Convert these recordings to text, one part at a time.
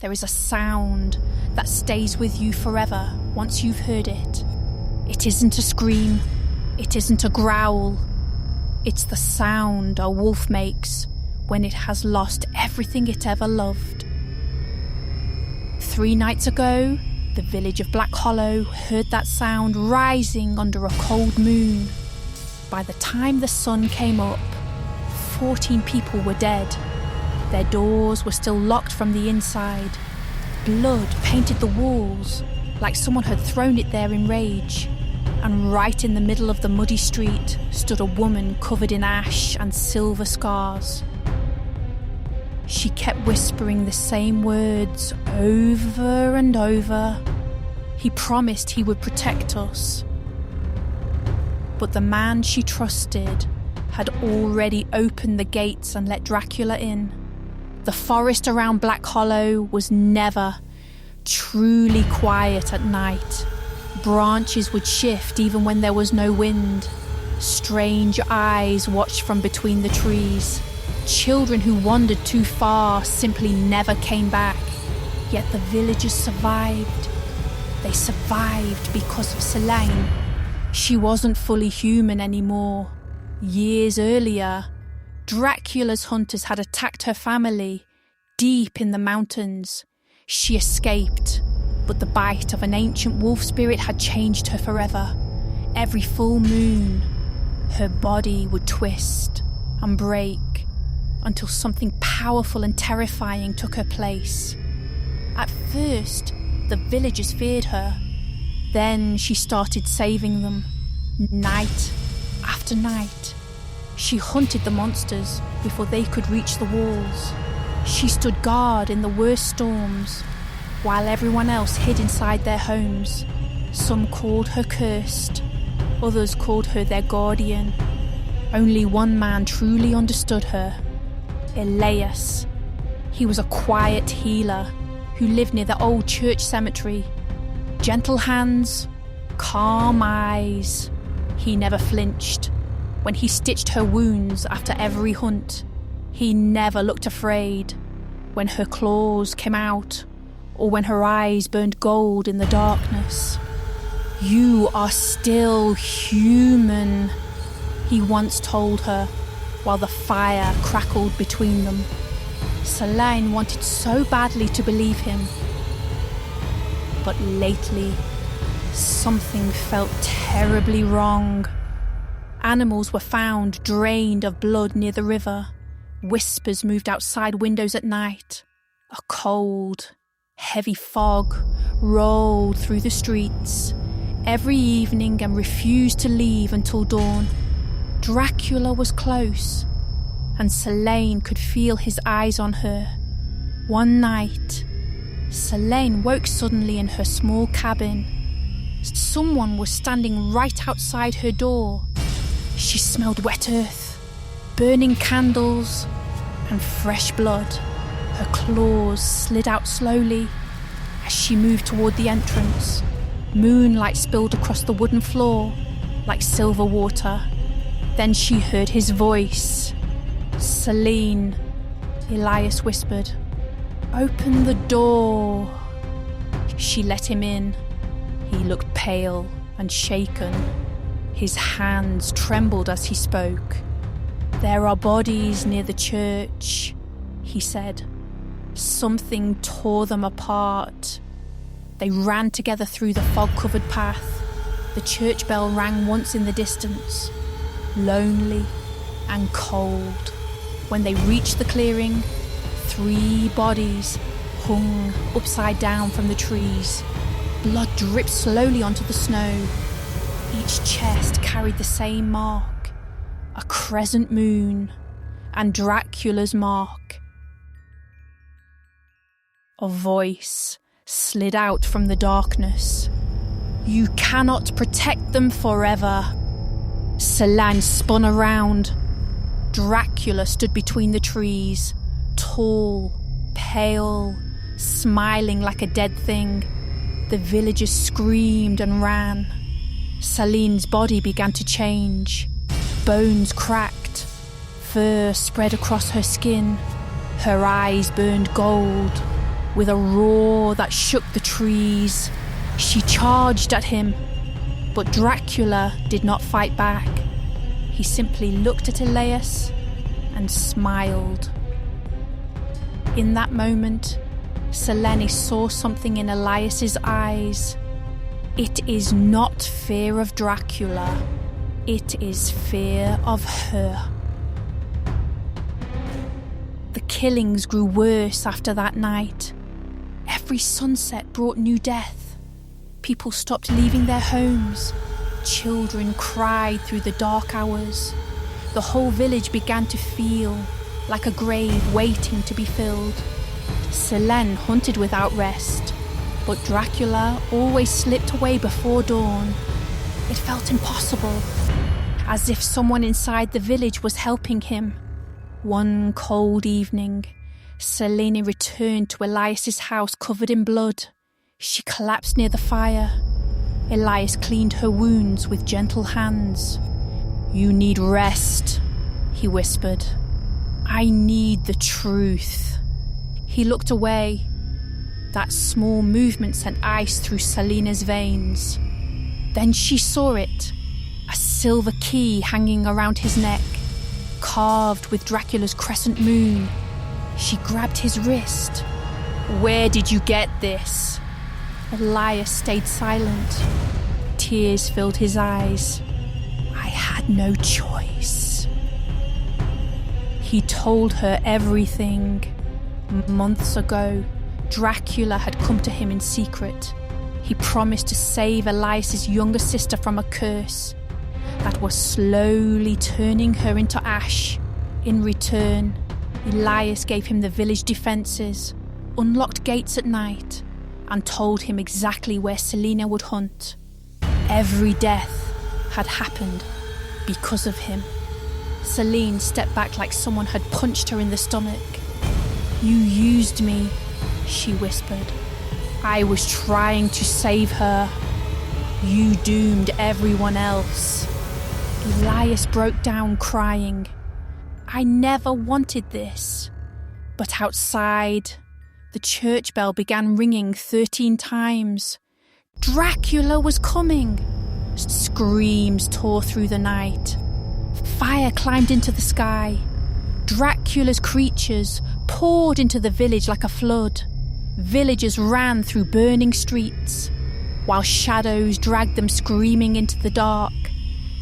there is a sound that stays with you forever once you've heard it. It isn't a scream, it isn't a growl. It's the sound a wolf makes when it has lost everything it ever loved. 3 nights ago, the village of Black Hollow heard that sound rising under a cold moon. By the time the sun came up, 14 people were dead. Their doors were still locked from the inside. Blood painted the walls, like someone had thrown it there in rage. And right in the middle of the muddy street stood a woman covered in ash and silver scars. She kept whispering the same words over and over. He promised he would protect us. But the man she trusted had already opened the gates and let Dracula in. The forest around Black Hollow was never truly quiet at night. Branches would shift even when there was no wind. Strange eyes watched from between the trees. Children who wandered too far simply never came back. Yet the villagers survived. They survived because of Selene. She wasn't fully human anymore. Years earlier, Dracula's hunters had attacked her family deep in the mountains. She escaped, but the bite of an ancient wolf spirit had changed her forever. Every full moon, her body would twist and break until something powerful and terrifying took her place. At first, the villagers feared her. Then she started saving them, night after night. She hunted the monsters before they could reach the walls. She stood guard in the worst storms, while everyone else hid inside their homes. Some called her cursed, others called her their guardian. Only one man truly understood her, Elias. He was a quiet healer who lived near the old church cemetery. Gentle hands, calm eyes. He never flinched. When he stitched her wounds after every hunt, he never looked afraid. When her claws came out, or when her eyes burned gold in the darkness. "You are still human," he once told her, while the fire crackled between them. Selene wanted so badly to believe him. But lately, something felt terribly wrong. Animals were found drained of blood near the river. Whispers moved outside windows at night. A cold, heavy fog rolled through the streets every evening and refused to leave until dawn. Dracula was close, and Selene could feel his eyes on her. One night, Selene woke suddenly in her small cabin. Someone was standing right outside her door. She smelled wet earth, burning candles, and fresh blood. Her claws slid out slowly as she moved toward the entrance. Moonlight spilled across the wooden floor like silver water. Then she heard his voice. "Selene," Elias whispered. "Open the door." She let him in. He looked pale and shaken. His hands trembled as he spoke. "There are bodies near the church," he said. Something tore them apart. They ran together through the fog-covered path. The church bell rang once in the distance, lonely and cold. When they reached the clearing, 3 bodies hung upside down from the trees. Blood dripped slowly onto the snow. Each chest carried the same mark, a crescent moon, and Dracula's mark. A voice slid out from the darkness. "You cannot protect them forever." Selene spun around. Dracula stood between the trees, tall, pale, smiling like a dead thing. The villagers screamed and ran. Selene's body began to change. Bones cracked. Fur spread across her skin. Her eyes burned gold. With a roar that shook the trees, she charged at him. But Dracula did not fight back. He simply looked at Elias and smiled. In that moment, Selene saw something in Elias's eyes. It is not fear of Dracula. It is fear of her. The killings grew worse after that night. Every sunset brought new death. People stopped leaving their homes. Children cried through the dark hours. The whole village began to feel like a grave waiting to be filled. Selene hunted without rest, but Dracula always slipped away before dawn. It felt impossible, as if someone inside the village was helping him. One cold evening, Selene returned to Elias's house covered in blood. She collapsed near the fire. Elias cleaned her wounds with gentle hands. "You need rest," he whispered. "I need the truth." He looked away. That small movement sent ice through Selena's veins. Then she saw it, a silver key hanging around his neck, carved with Dracula's crescent moon. She grabbed his wrist. "Where did you get this?" Elias stayed silent. Tears filled his eyes. "I had no choice." He told her everything. Months ago, Dracula had come to him in secret. He promised to save Elias's younger sister from a curse that was slowly turning her into ash. In return, Elias gave him the village defences, unlocked gates at night, and told him exactly where Selena would hunt. Every death had happened because of him. Selene stepped back like someone had punched her in the stomach. "You used me," she whispered. "I was trying to save her. You doomed everyone else." Elias broke down crying. "I never wanted this." But outside, the church bell began ringing 13 times. Dracula was coming. Screams tore through the night. Fire climbed into the sky. Dracula's creatures poured into the village like a flood. Villagers ran through burning streets, while shadows dragged them screaming into the dark.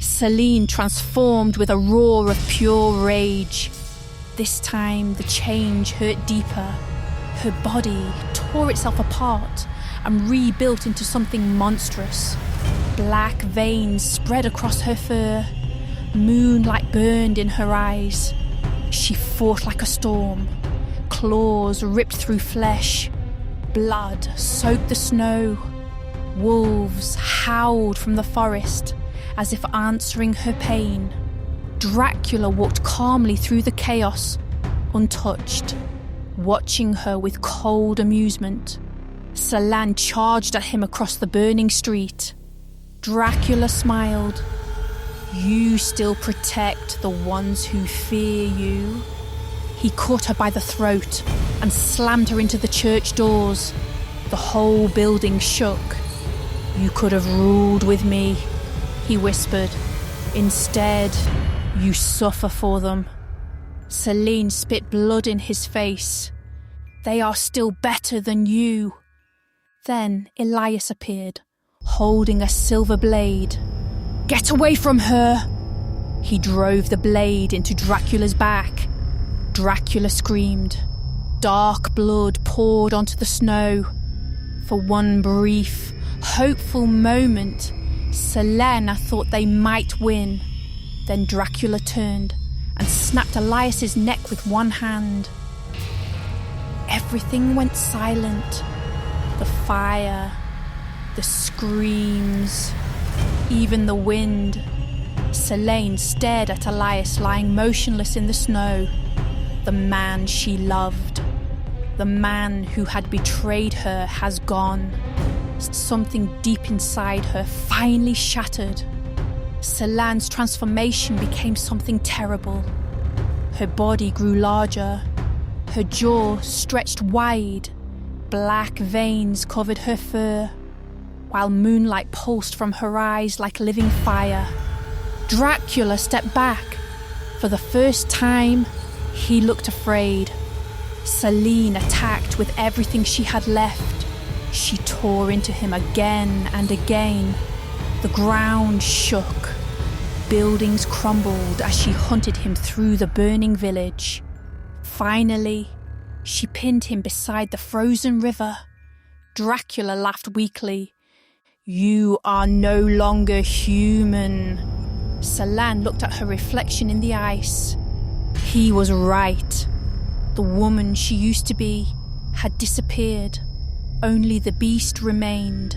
Selene transformed with a roar of pure rage. This time the change hurt deeper. Her body tore itself apart and rebuilt into something monstrous. Black veins spread across her fur. Moonlight burned in her eyes. She fought like a storm. Claws ripped through flesh. Blood soaked the snow. Wolves howled from the forest as if answering her pain. Dracula walked calmly through the chaos, untouched, watching her with cold amusement. Selene charged at him across the burning street. Dracula smiled. "You still protect the ones who fear you." He caught her by the throat and slammed her into the church doors. The whole building shook. "You could have ruled with me," he whispered. "Instead, you suffer for them." Selene spit blood in his face. "They are still better than you." Then Elias appeared, holding a silver blade. "Get away from her!" He drove the blade into Dracula's back. Dracula screamed. Dark blood poured onto the snow. For one brief, hopeful moment, Selena thought they might win. Then Dracula turned and snapped Elias's neck with one hand. Everything went silent. The fire, the screams, even the wind. Selene stared at Elias lying motionless in the snow. The man she loved, the man who had betrayed her, has gone. Something deep inside her finally shattered. Selene's transformation became something terrible. Her body grew larger. Her jaw stretched wide. Black veins covered her fur, while moonlight pulsed from her eyes like living fire. Dracula stepped back. For the first time, he looked afraid. Selene attacked with everything she had left. She tore into him again and again. The ground shook. Buildings crumbled as she hunted him through the burning village. Finally, she pinned him beside the frozen river. Dracula laughed weakly. "You are no longer human." Selene looked at her reflection in the ice. He was right. The woman she used to be had disappeared. Only the beast remained.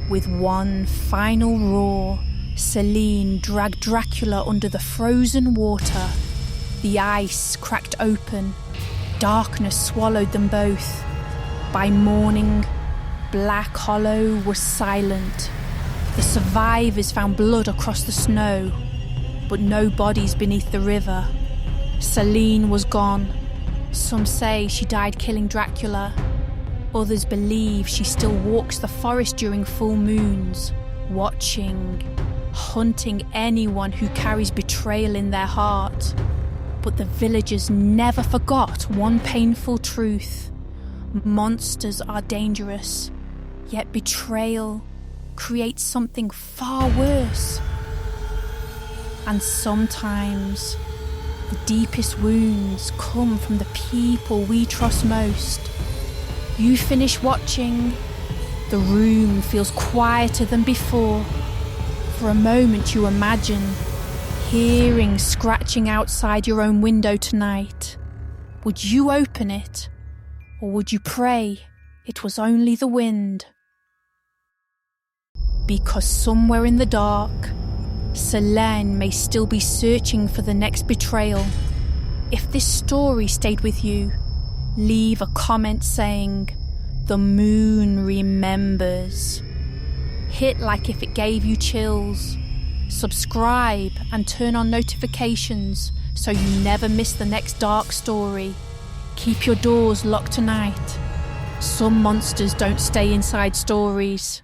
With one final roar, Selene dragged Dracula under the frozen water. The ice cracked open. Darkness swallowed them both. By morning, Black Hollow was silent. The survivors found blood across the snow, but no bodies beneath the river. Selene was gone. Some say she died killing Dracula. Others believe she still walks the forest during full moons, watching, hunting anyone who carries betrayal in their heart. But the villagers never forgot one painful truth. Monsters are dangerous, yet betrayal creates something far worse. And sometimes the deepest wounds come from the people we trust most. You finish watching, the room feels quieter than before. For a moment you imagine hearing scratching outside your own window tonight. Would you open it, or would you pray it was only the wind? Because somewhere in the dark, Selene may still be searching for the next betrayal. If this story stayed with you, leave a comment saying, "The moon remembers." Hit like if it gave you chills. Subscribe and turn on notifications so you never miss the next dark story. Keep your doors locked tonight. Some monsters don't stay inside stories.